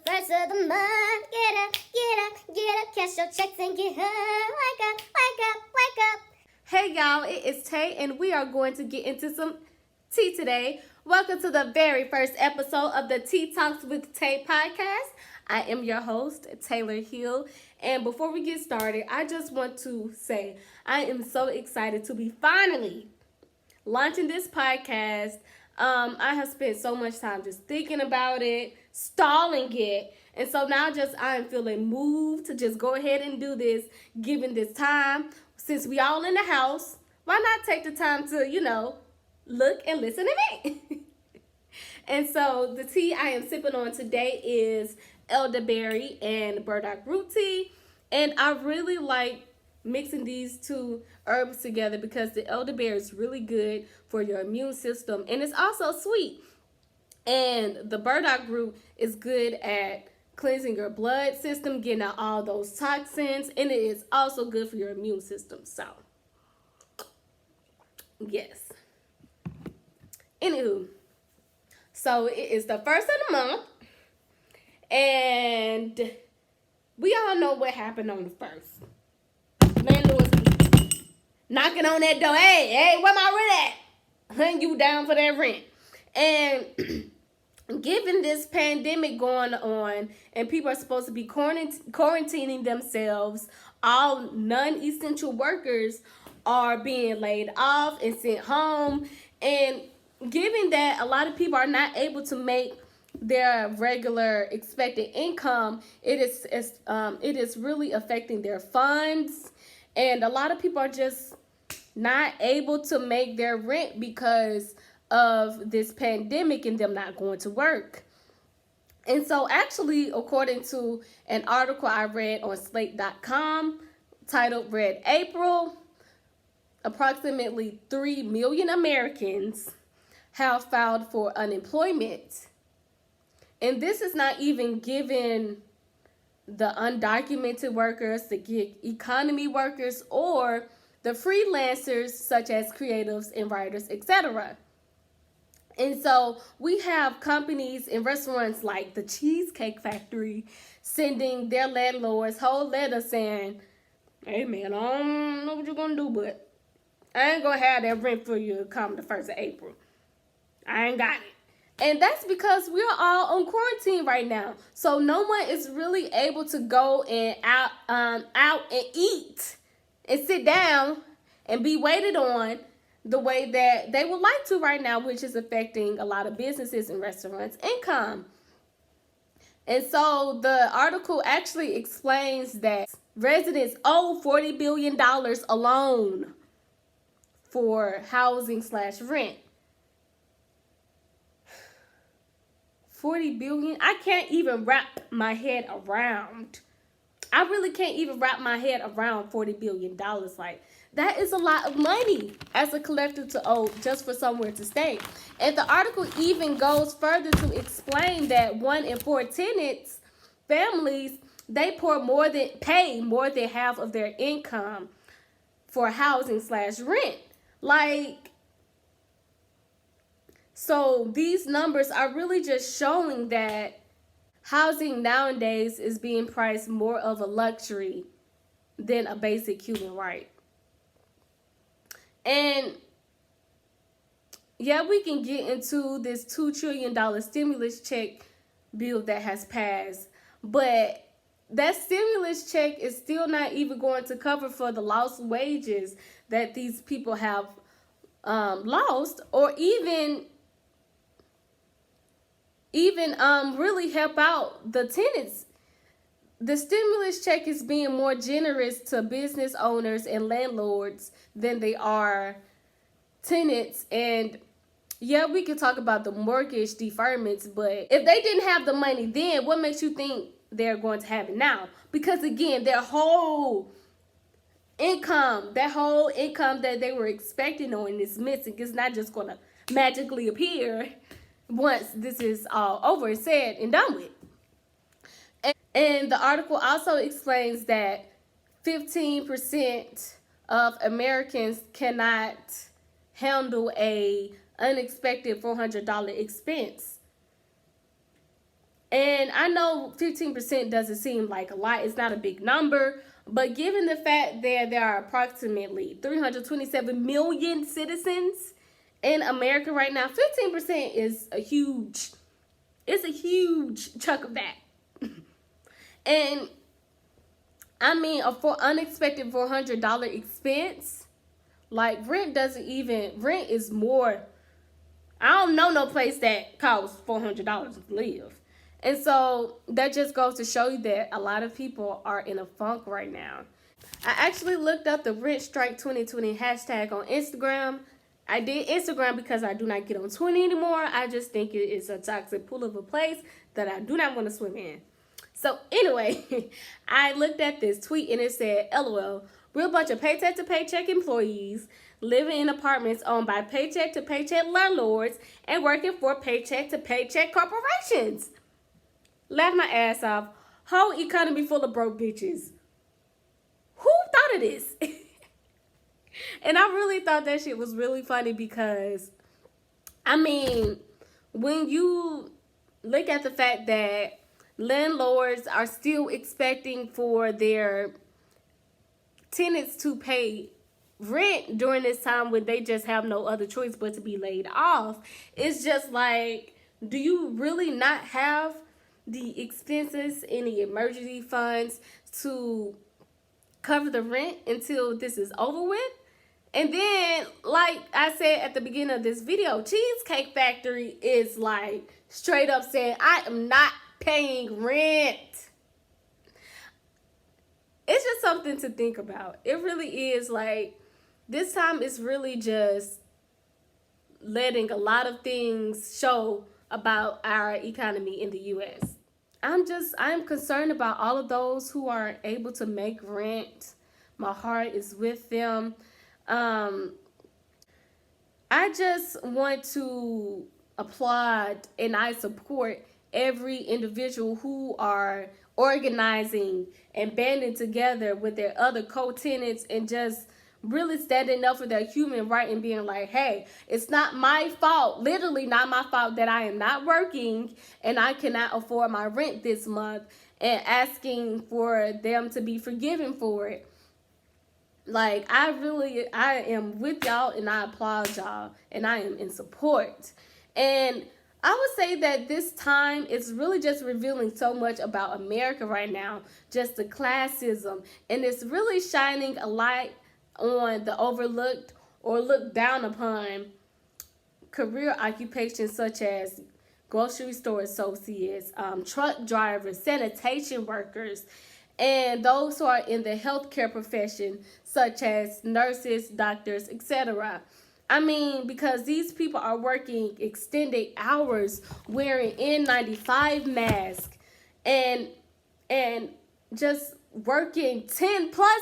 first of the month. Get up, get up, get up, cash your checks and get up. Wake up, wake up, wake up. Hey y'all, it is Tay and we are going to get into some tea today. Welcome to the very first episode of the Tea Talks with Tay podcast. I am your host, Taylor Hill. And before we get started, I just want to say I am so excited to be finally launching this podcast. I have spent so much time just thinking about it, stalling it, and so now I am feeling moved to just go ahead and do this, given this time. Since we all in the house, why not take the time to, look and listen to me? And so the tea I am sipping on today is elderberry and burdock root tea, and I really like mixing these two herbs together because the elderberry is really good for your immune system and it's also sweet, and the burdock root is good at cleansing your blood system, getting out all those toxins, and it is also good for your immune system. So yes, anywho, so it is the first of the month and we all know what happened on the first. Landlords knocking on that door. Hey, where my rent at? Hunting you down for that rent. And given this pandemic going on and people are supposed to be quarantining themselves, all non-essential workers are being laid off and sent home. And given that a lot of people are not able to make their regular expected income, it is really affecting their funds. And a lot of people are just not able to make their rent because of this pandemic and them not going to work. And so actually, according to an article I read on slate.com titled Red April, approximately 3 million Americans have filed for unemployment. And this is not even giving the undocumented workers, the gig economy workers, or the freelancers such as creatives and writers, etc. And so we have companies and restaurants like the Cheesecake Factory sending their landlords whole letters saying, hey man, I don't know what you're gonna do, but I ain't gonna have that rent for you come the 1st of April. I ain't got it. And that's because we're all on quarantine right now. So no one is really able to go and out and eat and sit down and be waited on the way that they would like to right now, which is affecting a lot of businesses and restaurants' income. And so the article actually explains that residents owe $40 billion alone for housing/rent. 40 billion. I can't even wrap my head around. I really can't even wrap my head around $40 billion. Like, that is a lot of money as a collective to owe just for somewhere to stay. And the article even goes further to explain that 1 in 4 tenants, families, they pay more than half of their income for housing/rent. Like, so these numbers are really just showing that housing nowadays is being priced more of a luxury than a basic human right. And yeah, we can get into this $2 trillion stimulus check bill that has passed, but that stimulus check is still not even going to cover for the lost wages that these people have lost, or even really help out the tenants. The stimulus check is being more generous to business owners and landlords than they are tenants. And yeah, we could talk about the mortgage deferments, but if they didn't have the money then, what makes you think they're going to have it now? Because again, their whole income, that they were expecting on is missing. It's not just going to magically appear once this is all over and said and done with. And the article also explains that 15% of Americans cannot handle a unexpected $400 expense. And I know 15% doesn't seem like a lot. It's not a big number. But given the fact that there are approximately 327 million citizens in America right now, 15% is it's a huge chunk of that. And I mean, for unexpected $400 expense, like rent is more. I don't know no place that costs $400 to live. And so that just goes to show you that a lot of people are in a funk right now. I actually looked up the Rent Strike 2020 hashtag on Instagram. I did Instagram because I do not get on Twitter anymore. I just think it is a toxic pool of a place that I do not want to swim in. So anyway, I looked at this tweet and it said, LOL, we're a bunch of paycheck to paycheck employees living in apartments owned by paycheck to paycheck landlords and working for paycheck to paycheck corporations. Laugh my ass off. Whole economy full of broke bitches. Who thought of this? And I really thought that shit was really funny because, I mean, when you look at the fact that landlords are still expecting for their tenants to pay rent during this time when they just have no other choice but to be laid off, it's just like, do you really not have the expenses in the emergency funds to cover the rent until this is over with? And then, like I said at the beginning of this video, Cheesecake Factory is like straight up saying, I am not paying rent. It's just something to think about. It really is. Like, this time is really just letting a lot of things show about our economy in the U.S. I'm concerned about all of those who are able to make rent. My heart is with them. I just want to applaud and I support every individual who are organizing and banding together with their other co-tenants and just really standing up for their human right and being like, hey, it's not my fault, literally not my fault that I am not working and I cannot afford my rent this month, and asking for them to be forgiven for it. Like, I am with y'all and I applaud y'all and I am in support. And I would say that this time it's really just revealing so much about America right now, just the classism, and it's really shining a light on the overlooked or looked down upon career occupations such as grocery store associates, truck drivers, sanitation workers, and those who are in the healthcare profession such as nurses, doctors, etc. I mean, because these people are working extended hours, wearing N95 masks, and just working 10 plus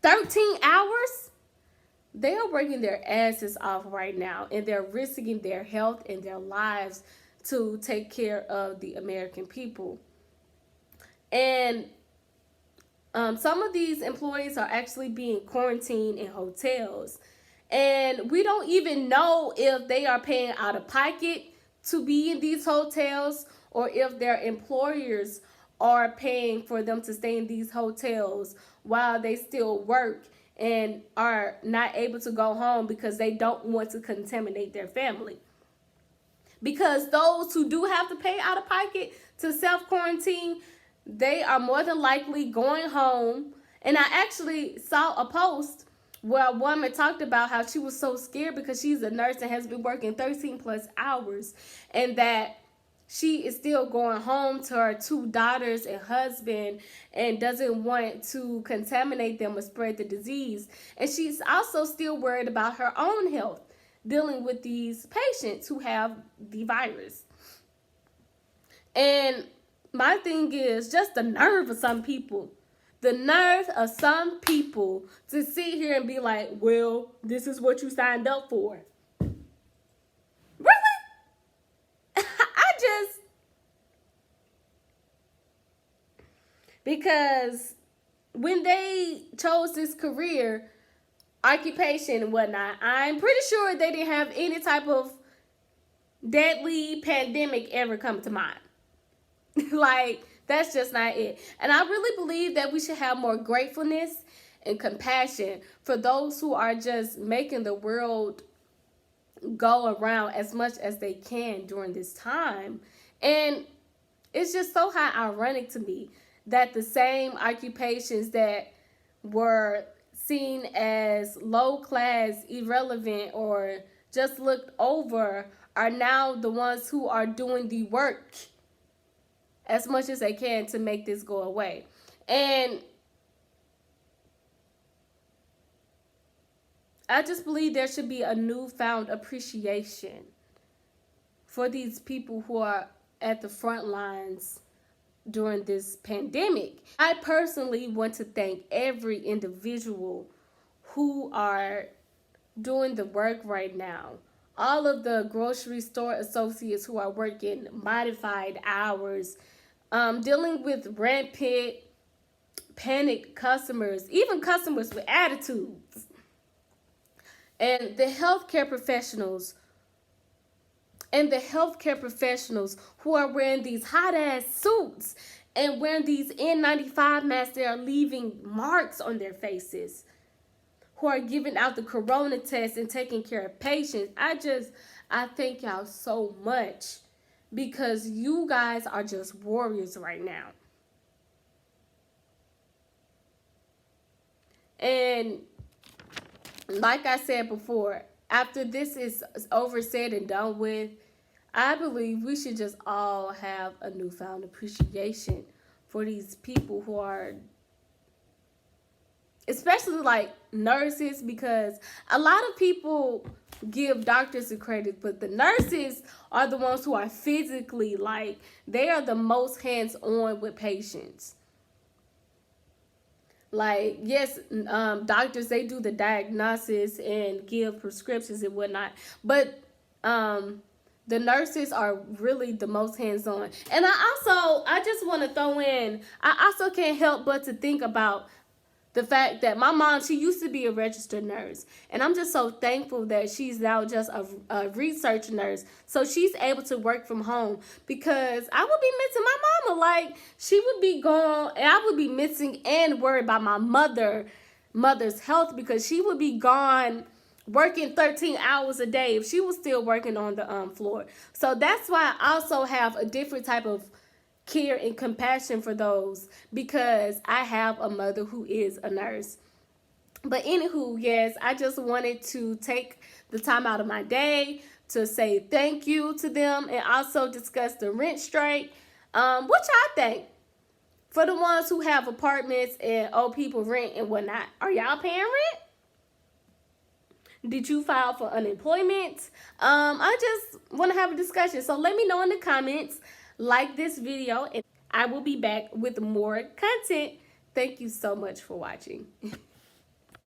13 hours. They are working their asses off right now, and they're risking their health and their lives to take care of the American people. And some of these employees are actually being quarantined in hotels. And we don't even know if they are paying out of pocket to be in these hotels or if their employers are paying for them to stay in these hotels while they still work and are not able to go home because they don't want to contaminate their family. Because those who do have to pay out of pocket to self-quarantine, they are more than likely going home. And I actually saw a post where a woman talked about how she was so scared because she's a nurse and has been working 13 plus hours, and that she is still going home to her 2 daughters and husband and doesn't want to contaminate them or spread the disease. And she's also still worried about her own health, dealing with these patients who have the virus. And my thing is just the nerve of some people. The nerve of some people to sit here and be like, well, this is what you signed up for. Really? Because when they chose this career, occupation and whatnot, I'm pretty sure they didn't have any type of deadly pandemic ever come to mind. Like, that's just not it. And I really believe that we should have more gratefulness and compassion for those who are just making the world go around as much as they can during this time. And it's just so ironic to me that the same occupations that were seen as low class, irrelevant, or just looked over are now the ones who are doing the work as much as they can to make this go away. And I just believe there should be a newfound appreciation for these people who are at the front lines during this pandemic. I personally want to thank every individual who are doing the work right now. All of the grocery store associates who are working modified hours, dealing with rampant, panicked customers, even customers with attitudes, and the healthcare professionals who are wearing these hot ass suits and wearing these N95 masks that are leaving marks on their faces, who are giving out the corona test and taking care of patients. I thank y'all so much, because you guys are just warriors right now. And like I said before, after this is over, said and done with, I believe we should just all have a newfound appreciation for these people who are, especially like nurses, because a lot of people give doctors the credit, but the nurses are the ones who are physically, like, they are the most hands-on with patients. Like, yes, doctors, they do the diagnosis and give prescriptions and whatnot, but the nurses are really the most hands-on. And I just want to throw in, I also can't help but to think about the fact that my mom, she used to be a registered nurse. And I'm just so thankful that she's now just a research nurse. So she's able to work from home, because I would be missing my mama. Like, she would be gone and I would be missing and worried about my mother's health, because she would be gone working 13 hours a day if she was still working on the floor. So that's why I also have a different type of care and compassion for those, because I have a mother who is a nurse. But anywho, yes, I just wanted to take the time out of my day to say thank you to them, and also discuss the rent strike. What y'all think? For the ones who have apartments and owe people rent and whatnot, are y'all paying rent? Did you file for unemployment? I just want to have a discussion. So let me know in the comments. Like this video, and I will be back with more content. Thank you so much for watching.